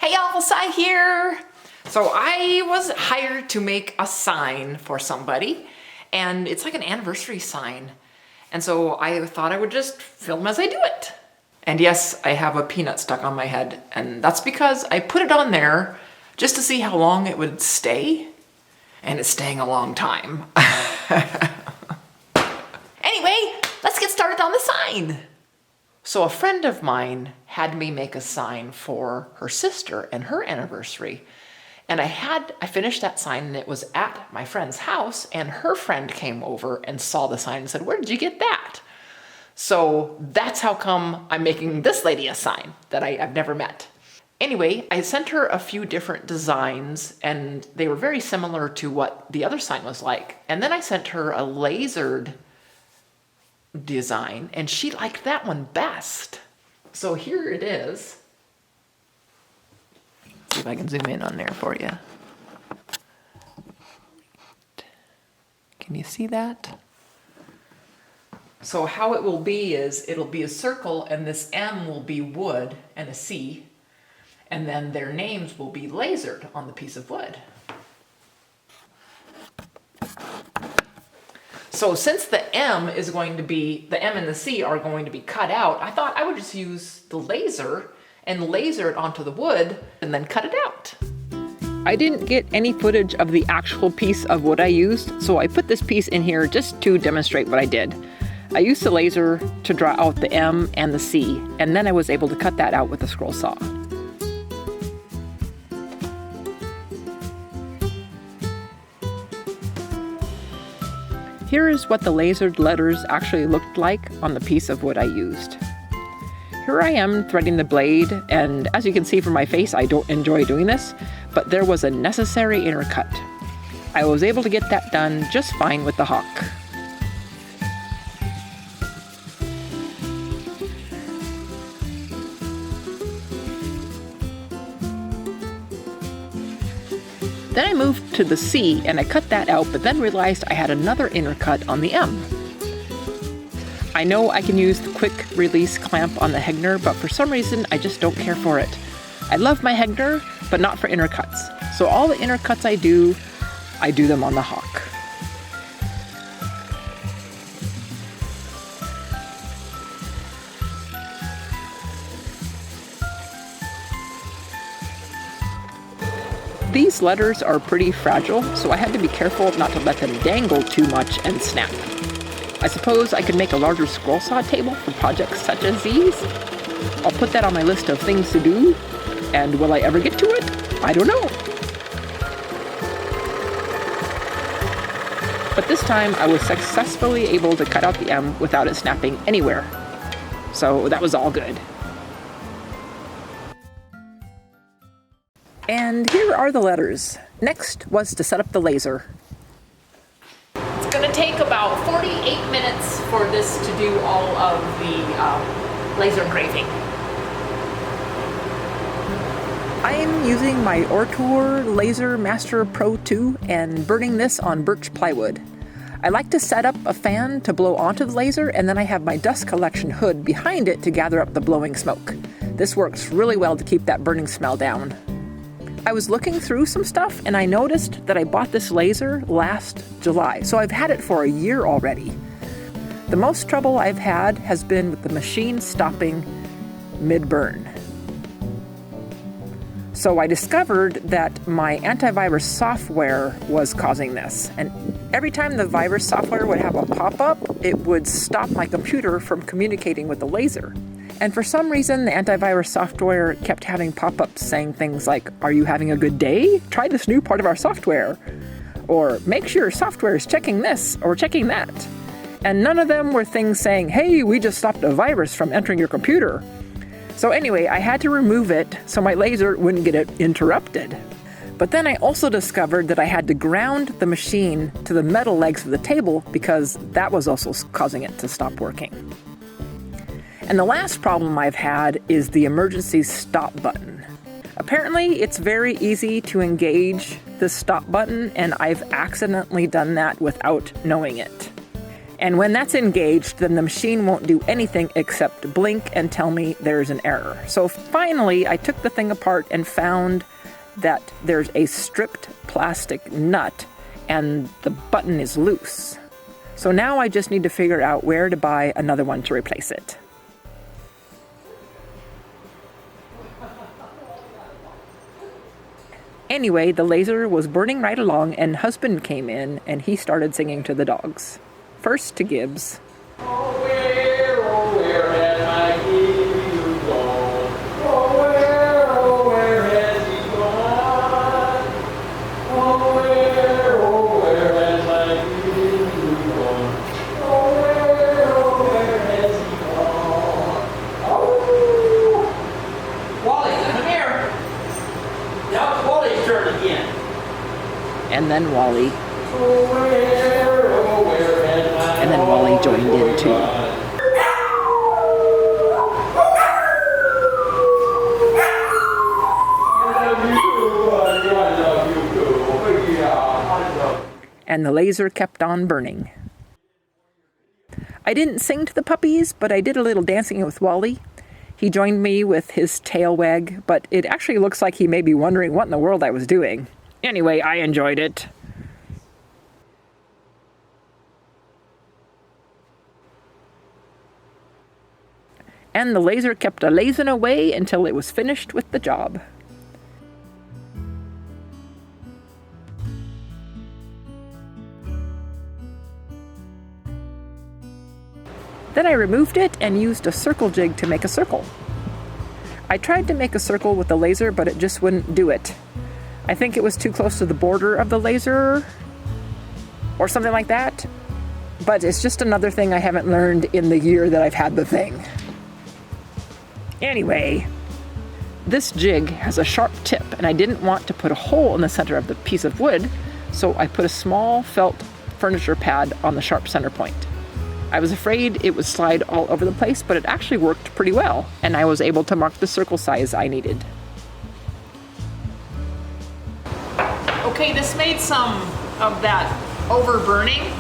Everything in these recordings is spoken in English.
Hey y'all, Sai here. So I was hired to make a sign for somebody, and it's like an anniversary sign. And so I thought I would just film as I do it. And yes, I have a peanut stuck on my head, and that's because I put it on there just to see how long it would stay. And it's staying a long time. Anyway, let's get started on the sign. So a friend of mine had me make a sign for her sister and her anniversary. And I finished that sign, and it was at my friend's house, and her friend came over and saw the sign and said, "Where did you get that?" So that's how come I'm making this lady a sign that I've never met. Anyway, I sent her a few different designs, and they were very similar to what the other sign was like. And then I sent her a lasered design, and she liked that one best. So here it is. See if I can zoom in on there for you. Can you see that? So how it will be is it'll be a circle, and this M will be wood and a C, and then their names will be lasered on the piece of wood. So since the M and the C are going to be cut out, I thought I would just use the laser and laser it onto the wood and then cut it out. I didn't get any footage of the actual piece of wood I used, so I put this piece in here just to demonstrate what I did. I used the laser to draw out the M and the C, and then I was able to cut that out with a scroll saw. Here is what the lasered letters actually looked like on the piece of wood I used. Here I am threading the blade, and as you can see from my face, I don't enjoy doing this, but there was a necessary intercut. I was able to get that done just fine with the hawk. Then I moved to the C, and I cut that out, but then realized I had another intercut on the M. I know I can use the quick release clamp on the Hegner, but for some reason I just don't care for it. I love my Hegner, but not for intercuts. So all the intercuts I do them on the hawk. These letters are pretty fragile, so I had to be careful not to let them dangle too much and snap. I suppose I could make a larger scroll saw table for projects such as these. I'll put that on my list of things to do, and will I ever get to it? I don't know. But this time I was successfully able to cut out the M without it snapping anywhere. So that was all good. And here are the letters. Next was to set up the laser. It's going to take about 48 minutes for this to do all of the laser engraving. I am using my Ortur Laser Master Pro 2 and burning this on birch plywood. I like to set up a fan to blow onto the laser, and then I have my dust collection hood behind it to gather up the blowing smoke. This works really well to keep that burning smell down. I was looking through some stuff, and I noticed that I bought this laser last July, so I've had it for a year already. The most trouble I've had has been with the machine stopping mid-burn. So I discovered that my antivirus software was causing this, and every time the virus software would have a pop-up, it would stop my computer from communicating with the laser. And for some reason, the antivirus software kept having pop-ups saying things like, "Are you having a good day? Try this new part of our software." Or, "Make sure your software is checking this or checking that." And none of them were things saying, "Hey, we just stopped a virus from entering your computer." So anyway, I had to remove it so my laser wouldn't get it interrupted. But then I also discovered that I had to ground the machine to the metal legs of the table because that was also causing it to stop working. And the last problem I've had is the emergency stop button. Apparently, it's very easy to engage the stop button, and I've accidentally done that without knowing it. And when that's engaged, then the machine won't do anything except blink and tell me there's an error. So finally, I took the thing apart and found that there's a stripped plastic nut and the button is loose. So now I just need to figure out where to buy another one to replace it. Anyway, the laser was burning right along and husband came in and he started singing to the dogs. First to Gibbs. Oh, where has my Gibbs gone? Oh, where has he gone? Oh, where has my Gibbs gone? Oh, where has he gone? Oh! Wally, come here. Now it's Wally's turn again. And then Wally. Oh, where has my And then Wally joined in too. And the laser kept on burning. I didn't sing to the puppies, but I did a little dancing with Wally. He joined me with his tail wag, but it actually looks like he may be wondering what in the world I was doing. Anyway, I enjoyed it. And the laser kept a-lazing away until it was finished with the job. Then I removed it and used a circle jig to make a circle. I tried to make a circle with the laser, but it just wouldn't do it. I think it was too close to the border of the laser or something like that. But it's just another thing I haven't learned in the year that I've had the thing. Anyway, this jig has a sharp tip and I didn't want to put a hole in the center of the piece of wood, so I put a small felt furniture pad on the sharp center point. I was afraid it would slide all over the place, but it actually worked pretty well, and I was able to mark the circle size I needed. Okay, this made some of that overburning.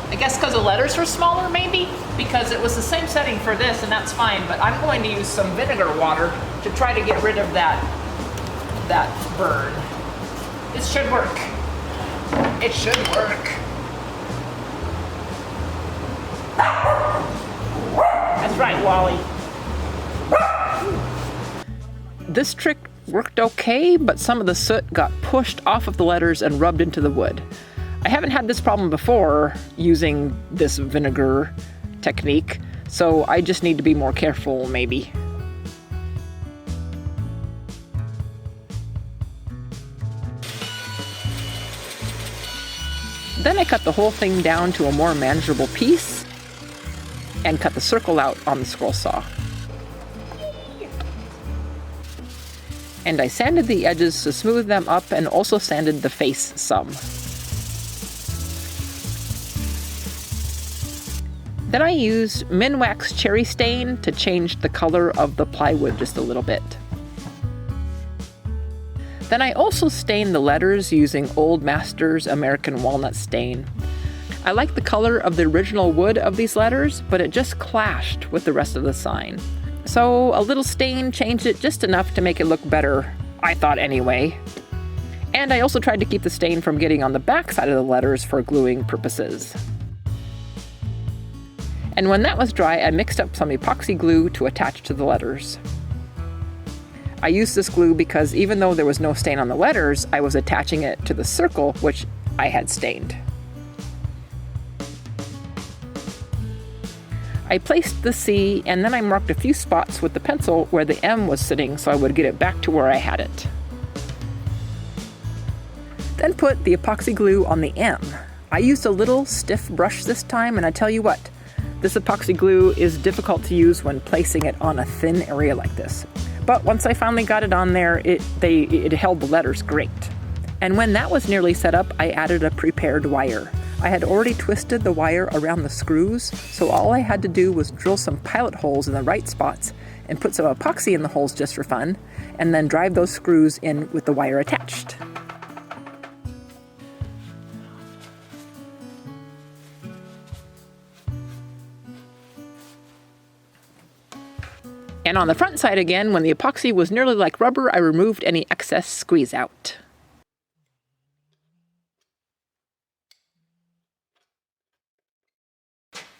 I guess because the letters were smaller, maybe? Because it was the same setting for this, and that's fine, but I'm going to use some vinegar water to try to get rid of that burn. This should work. It should work. That's right, Wally. This trick worked okay, but some of the soot got pushed off of the letters and rubbed into the wood. I haven't had this problem before using this vinegar technique, so I just need to be more careful, maybe. Then I cut the whole thing down to a more manageable piece and cut the circle out on the scroll saw. And I sanded the edges to smooth them up and also sanded the face some. Then I used Minwax Cherry Stain to change the color of the plywood just a little bit. Then I also stained the letters using Old Masters American Walnut Stain. I like the color of the original wood of these letters, but it just clashed with the rest of the sign. So a little stain changed it just enough to make it look better, I thought anyway. And I also tried to keep the stain from getting on the back side of the letters for gluing purposes. And when that was dry, I mixed up some epoxy glue to attach to the letters. I used this glue because even though there was no stain on the letters, I was attaching it to the circle, which I had stained. I placed the C, and then I marked a few spots with the pencil where the M was sitting so I would get it back to where I had it. Then put the epoxy glue on the M. I used a little stiff brush this time, and I tell you what, this epoxy glue is difficult to use when placing it on a thin area like this. But once I finally got it on there, it held the letters great. And when that was nearly set up, I added a prepared wire. I had already twisted the wire around the screws, so all I had to do was drill some pilot holes in the right spots and put some epoxy in the holes just for fun, and then drive those screws in with the wire attached. And on the front side again, when the epoxy was nearly like rubber, I removed any excess squeeze out.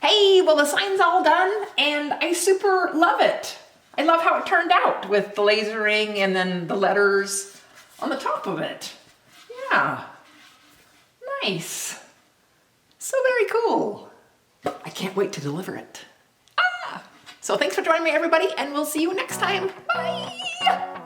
Hey, well the sign's all done and I super love it. I love how it turned out with the lasering and then the letters on the top of it. Yeah, nice. So very cool. I can't wait to deliver it. So thanks for joining me everybody and we'll see you next time. Bye.